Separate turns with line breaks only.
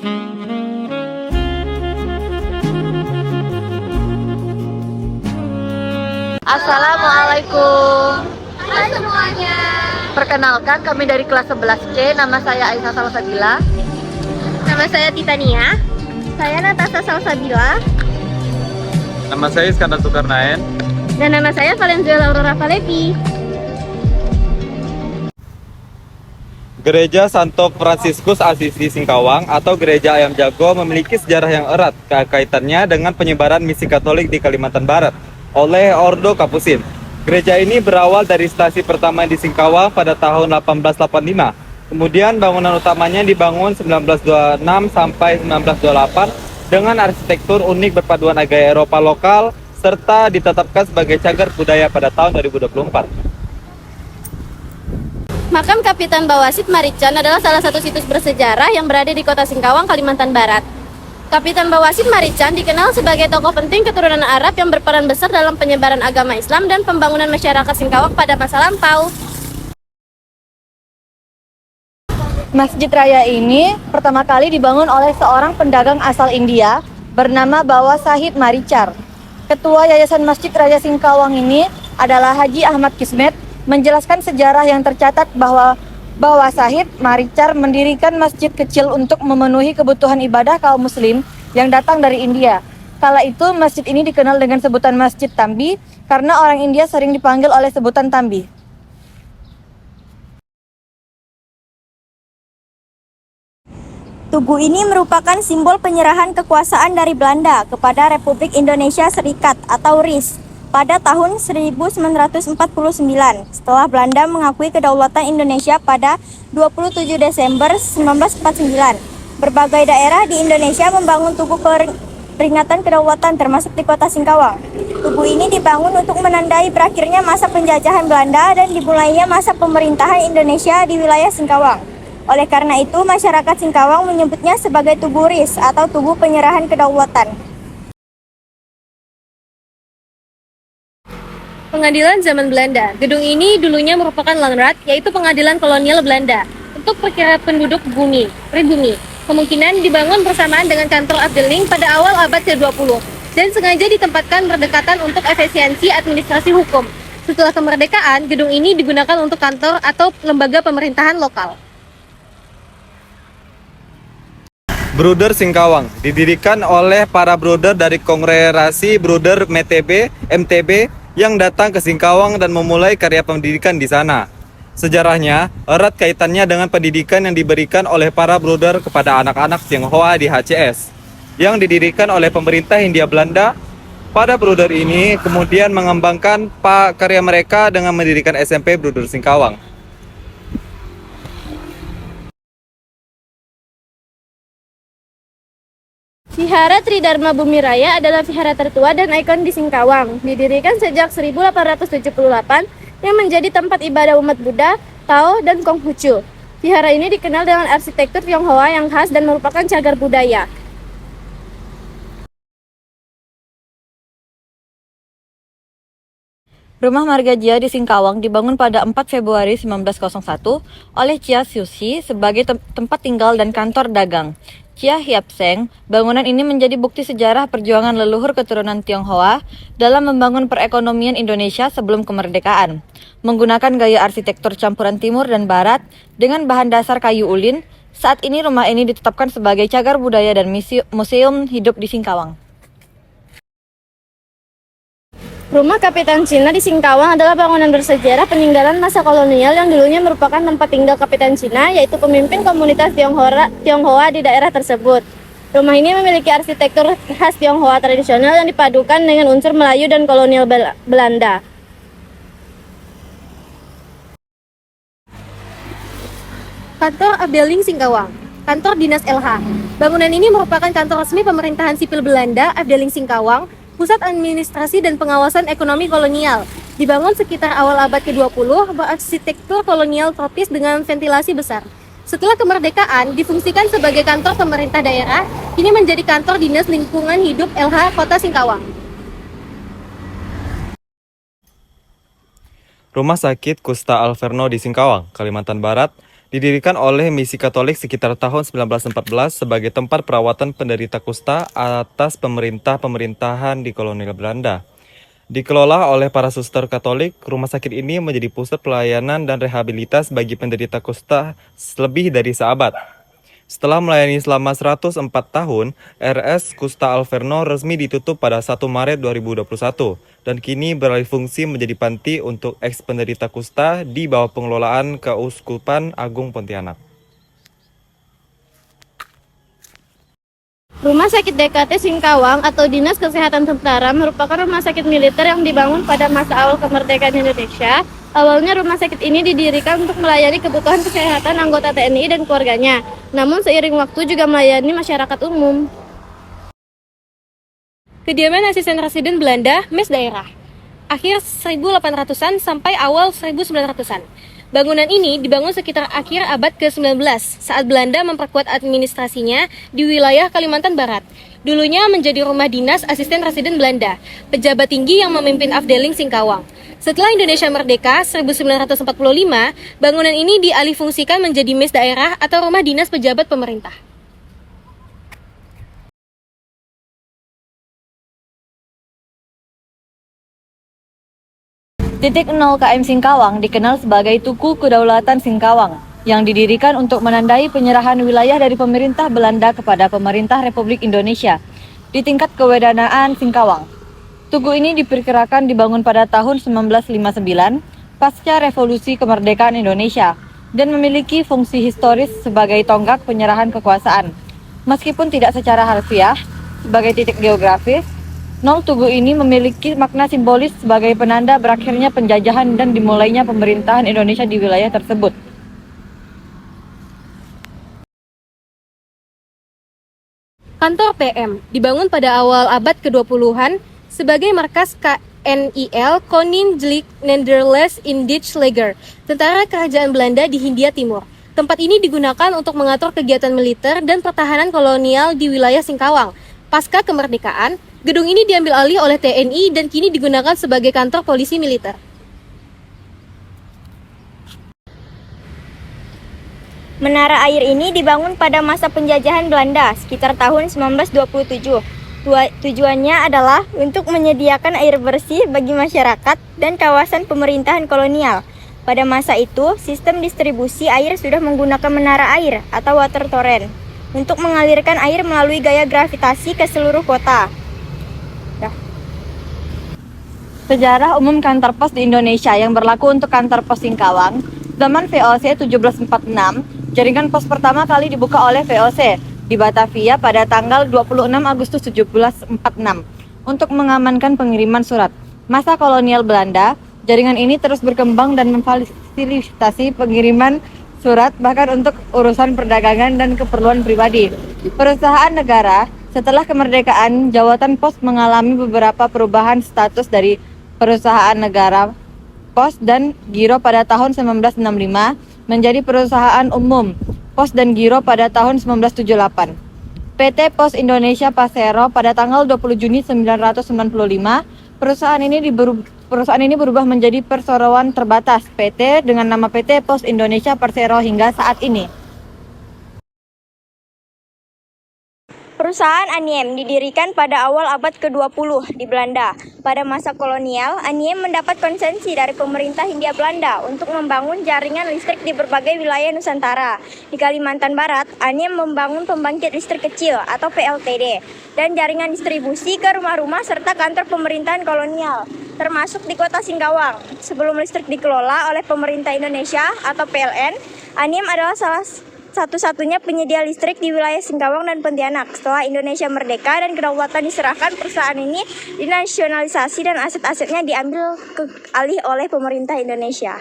Assalamualaikum.
Halo semuanya.
Perkenalkan, kami dari kelas 11C. Nama saya Aisyah Salsabila.
Nama saya Titania. Saya Natasha Salsabila.
Nama saya Iskandar Zulkarnain.
Dan nama saya Valenzuela Aurora Valepi.
Gereja Santo Fransiskus Asisi Singkawang atau Gereja Ayam Jago memiliki sejarah yang erat kaitannya dengan penyebaran misi Katolik di Kalimantan Barat oleh Ordo Kapusin. Gereja ini berawal dari stasi pertama di Singkawang pada tahun 1885. Kemudian bangunan utamanya dibangun 1926 sampai 1928 dengan arsitektur unik berpaduan gaya Eropa lokal serta ditetapkan sebagai cagar budaya pada tahun 2024.
Makam Kapitan Bawasit Marican adalah salah satu situs bersejarah yang berada di kota Singkawang, Kalimantan Barat. Kapitan Bawasit Marican dikenal sebagai tokoh penting keturunan Arab yang berperan besar dalam penyebaran agama Islam dan pembangunan masyarakat Singkawang pada masa lampau.
Masjid Raya ini pertama kali dibangun oleh seorang pedagang asal India bernama Bawasahid Maricar. Ketua Yayasan Masjid Raya Singkawang ini adalah Haji Ahmad Kismet, menjelaskan sejarah yang tercatat bahwa Bawasahid Maricar mendirikan masjid kecil untuk memenuhi kebutuhan ibadah kaum muslim yang datang dari India. Kala itu masjid ini dikenal dengan sebutan Masjid Tambi karena orang India sering dipanggil oleh sebutan Tambi.
Tugu ini merupakan simbol penyerahan kekuasaan dari Belanda kepada Republik Indonesia Serikat atau RIS pada tahun 1949 setelah Belanda mengakui kedaulatan Indonesia pada 27 Desember 1949. Berbagai daerah di Indonesia membangun tugu peringatan kedaulatan termasuk di kota Singkawang. Tugu ini dibangun untuk menandai berakhirnya masa penjajahan Belanda dan dimulainya masa pemerintahan Indonesia di wilayah Singkawang. Oleh karena itu, masyarakat Singkawang menyebutnya sebagai Tugu RIS atau Tugu Penyerahan Kedaulatan.
Pengadilan zaman Belanda. Gedung ini dulunya merupakan Landrat, yaitu pengadilan kolonial Belanda untuk perkara penduduk bumi, pribumi. Kemungkinan dibangun bersamaan dengan kantor Afdeling pada awal abad ke-20 dan sengaja ditempatkan berdekatan untuk efisiensi administrasi hukum. Setelah kemerdekaan, gedung ini digunakan untuk kantor atau lembaga pemerintahan lokal.
Bruder Singkawang didirikan oleh para bruder dari Kongregasi Bruder MTB yang datang ke Singkawang dan memulai karya pendidikan di sana. Sejarahnya erat kaitannya dengan pendidikan yang diberikan oleh para bruder kepada anak-anak Tionghoa di HCS yang didirikan oleh pemerintah Hindia Belanda. Para bruder ini kemudian mengembangkan karya mereka dengan mendirikan SMP Bruder Singkawang.
Vihara Tridharma Bumi Raya adalah vihara tertua dan ikon di Singkawang. Didirikan sejak 1878 yang menjadi tempat ibadah umat Buddha, Tao, dan Konghucu. Vihara ini dikenal dengan arsitektur Tionghoa yang khas dan merupakan cagar budaya.
Rumah Marga Jia di Singkawang dibangun pada 4 Februari 1901 oleh Chia Siuxi sebagai tempat tinggal dan kantor dagang. Chia Hiap Seng, bangunan ini menjadi bukti sejarah perjuangan leluhur keturunan Tionghoa dalam membangun perekonomian Indonesia sebelum kemerdekaan. Menggunakan gaya arsitektur campuran timur dan barat dengan bahan dasar kayu ulin, saat ini rumah ini ditetapkan sebagai cagar budaya dan museum hidup di Singkawang.
Rumah Kapitan Cina di Singkawang adalah bangunan bersejarah peninggalan masa kolonial yang dulunya merupakan tempat tinggal Kapitan Cina, yaitu pemimpin komunitas Tionghoa di daerah tersebut. Rumah ini memiliki arsitektur khas Tionghoa tradisional yang dipadukan dengan unsur Melayu dan kolonial Belanda. Kantor Afdeling Singkawang, kantor dinas LH. Bangunan ini merupakan kantor resmi pemerintahan sipil Belanda, Afdeling Singkawang, pusat administrasi dan pengawasan ekonomi kolonial. Dibangun sekitar awal abad ke-20, berarsitektur kolonial tropis dengan ventilasi besar. Setelah kemerdekaan, difungsikan sebagai kantor pemerintah daerah, kini menjadi kantor Dinas Lingkungan Hidup LH Kota Singkawang.
Rumah Sakit Kusta Alverno di Singkawang, Kalimantan Barat, Didirikan oleh misi Katolik sekitar tahun 1914 sebagai tempat perawatan penderita kusta atas pemerintahan di kolonial Belanda. Dikelola oleh para suster Katolik, rumah sakit ini menjadi pusat pelayanan dan rehabilitas bagi penderita kusta lebih dari seabad. Setelah melayani selama 104 tahun, RS Kusta Alverno resmi ditutup pada 1 Maret 2021 dan kini beralih fungsi menjadi panti untuk eks-penderita kusta di bawah pengelolaan Keuskupan Agung Pontianak.
Rumah Sakit DKT Singkawang atau Dinas Kesehatan Tentara merupakan rumah sakit militer yang dibangun pada masa awal kemerdekaan Indonesia. Awalnya rumah sakit ini didirikan untuk melayani kebutuhan kesehatan anggota TNI dan keluarganya. Namun seiring waktu juga melayani masyarakat umum. Kediaman asisten residen Belanda, mes daerah. Akhir 1800-an sampai awal 1900-an. Bangunan ini dibangun sekitar akhir abad ke-19 saat Belanda memperkuat administrasinya di wilayah Kalimantan Barat. Dulunya menjadi rumah dinas asisten residen Belanda, pejabat tinggi yang memimpin Afdeling Singkawang. Setelah Indonesia merdeka 1945, bangunan ini dialihfungsikan menjadi mes daerah atau rumah dinas pejabat pemerintah.
Titik 0 KM Singkawang dikenal sebagai Tugu Kedaulatan Singkawang yang didirikan untuk menandai penyerahan wilayah dari pemerintah Belanda kepada pemerintah Republik Indonesia di tingkat kewedanaan Singkawang. Tugu ini diperkirakan dibangun pada tahun 1959 pasca Revolusi Kemerdekaan Indonesia dan memiliki fungsi historis sebagai tonggak penyerahan kekuasaan. Meskipun tidak secara harfiah sebagai titik geografis, 0 Tugu ini memiliki makna simbolis sebagai penanda berakhirnya penjajahan dan dimulainya pemerintahan Indonesia di wilayah tersebut.
Kantor PM dibangun pada awal abad ke-20-an sebagai markas KNIL Koninklijk Nederlands Indisch Leger, tentara kerajaan Belanda di Hindia Timur. Tempat ini digunakan untuk mengatur kegiatan militer dan pertahanan kolonial di wilayah Singkawang. Pasca kemerdekaan, gedung ini diambil alih oleh TNI dan kini digunakan sebagai kantor polisi militer.
Menara air ini dibangun pada masa penjajahan Belanda sekitar tahun 1927. Tujuannya adalah untuk menyediakan air bersih bagi masyarakat dan kawasan pemerintahan kolonial. Pada masa itu, sistem distribusi air sudah menggunakan menara air atau water torrent untuk mengalirkan air melalui gaya gravitasi ke seluruh kota.
Sejarah umum kantor pos di Indonesia yang berlaku untuk kantor pos Singkawang, zaman VOC 1746, jaringan pos pertama kali dibuka oleh VOC di Batavia pada tanggal 26 Agustus 1746 untuk mengamankan pengiriman surat. Masa kolonial Belanda, jaringan ini terus berkembang dan memfasilitasi pengiriman surat bahkan untuk urusan perdagangan dan keperluan pribadi. Perusahaan negara, setelah kemerdekaan, jabatan pos mengalami beberapa perubahan status dari perusahaan negara pos dan giro pada tahun 1965 menjadi perusahaan umum Pos dan Giro pada tahun 1978. PT Pos Indonesia Persero pada tanggal 20 Juni 1995, perusahaan ini berubah menjadi perseroan terbatas PT dengan nama PT Pos Indonesia Persero hingga saat ini.
Perusahaan Aniem didirikan pada awal abad ke-20 di Belanda. Pada masa kolonial, Aniem mendapat konsesi dari pemerintah Hindia Belanda untuk membangun jaringan listrik di berbagai wilayah Nusantara. Di Kalimantan Barat, Aniem membangun pembangkit listrik kecil atau PLTD dan jaringan distribusi ke rumah-rumah serta kantor pemerintahan kolonial, termasuk di kota Singkawang. Sebelum listrik dikelola oleh pemerintah Indonesia atau PLN, Aniem adalah salah satu-satunya penyedia listrik di wilayah Singkawang dan Pontianak. Setelah Indonesia merdeka dan kedaulatan diserahkan, perusahaan ini dinasionalisasi dan aset-asetnya diambil alih oleh pemerintah Indonesia.